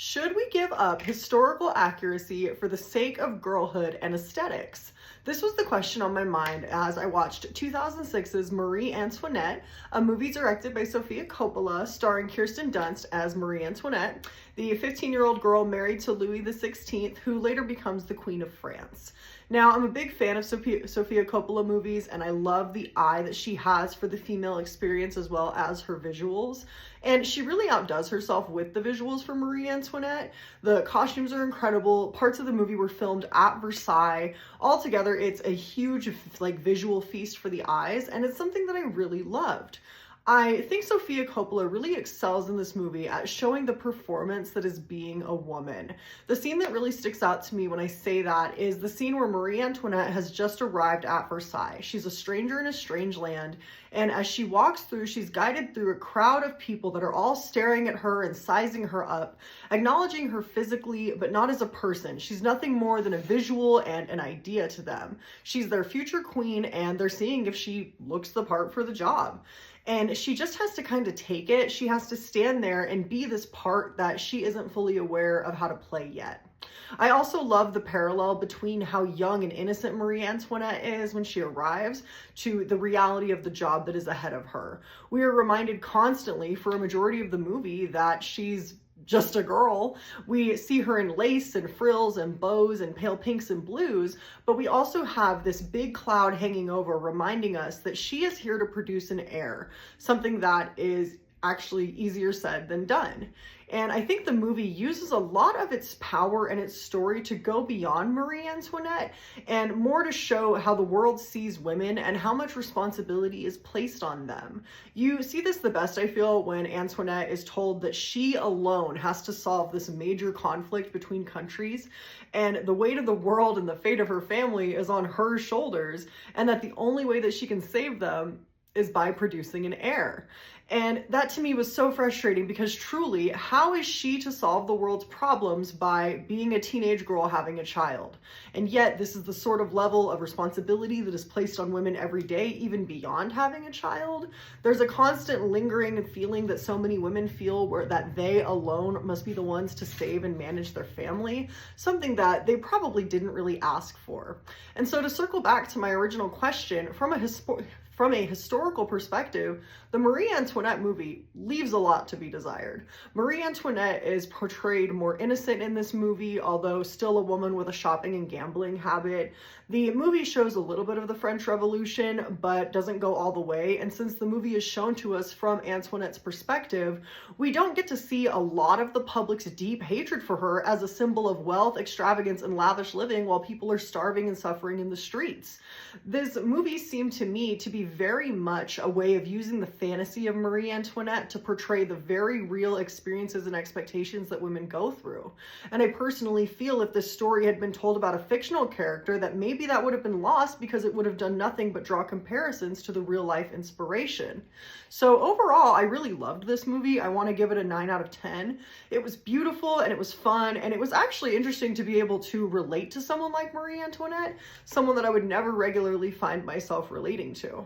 Should we give up historical accuracy for the sake of girlhood and aesthetics? This was the question on my mind as I watched 2006's Marie Antoinette, a movie directed by Sofia Coppola, starring Kirsten Dunst as Marie Antoinette, the 15-year-old girl married to Louis XVI, who later becomes the Queen of France. Now, I'm a big fan of Sofia Coppola movies, and I love the eye that she has for the female experience as well as her visuals. And she really outdoes herself with the visuals for Marie Antoinette. The costumes are incredible. Parts of the movie were filmed at Versailles. Altogether, it's a huge visual feast for the eyes, and it's something that I really loved. I think Sofia Coppola really excels in this movie at showing the performance that is being a woman. The scene that really sticks out to me when I say that is the scene where Marie Antoinette has just arrived at Versailles. She's a stranger in a strange land, and as she walks through, she's guided through a crowd of people that are all staring at her and sizing her up, acknowledging her physically, but not as a person. She's nothing more than a visual and an idea to them. She's their future queen, and they're seeing if she looks the part for the job. And she just has to kind of take it. She has to stand there and be this part that she isn't fully aware of how to play yet. I also love the parallel between how young and innocent Marie Antoinette is when she arrives to the reality of the job that is ahead of her. We are reminded constantly for a majority of the movie that she's just a girl. We see her in lace and frills and bows and pale pinks and blues, but we also have this big cloud hanging over reminding us that she is here to produce an heir, something that is actually easier said than done. And I think the movie uses a lot of its power and its story to go beyond Marie Antoinette and more to show how the world sees women and how much responsibility is placed on them. You see this the best, I feel, when Antoinette is told that she alone has to solve this major conflict between countries, and the weight of the world and the fate of her family is on her shoulders, and that the only way that she can save them is by producing an heir. And that to me was so frustrating because truly, how is she to solve the world's problems by being a teenage girl having a child? And yet this is the sort of level of responsibility that is placed on women every day, even beyond having a child. There's a constant lingering feeling that so many women feel that they alone must be the ones to save and manage their family, something that they probably didn't really ask for. And so to circle back to my original question, from a historical perspective, the Marie Antoinette movie leaves a lot to be desired. Marie Antoinette is portrayed more innocent in this movie, although still a woman with a shopping and gambling habit. The movie shows a little bit of the French Revolution, but doesn't go all the way. And since the movie is shown to us from Antoinette's perspective, we don't get to see a lot of the public's deep hatred for her as a symbol of wealth, extravagance, and lavish living while people are starving and suffering in the streets. This movie seemed to me to be very much a way of using the fantasy of Marie Antoinette to portray the very real experiences and expectations that women go through. And I personally feel if this story had been told about a fictional character, that maybe that would have been lost because it would have done nothing but draw comparisons to the real life inspiration. So overall, I really loved this movie. I want to give it a 9 out of 10. It was beautiful and it was fun, and it was actually interesting to be able to relate to someone like Marie Antoinette, someone that I would never regularly find myself relating to.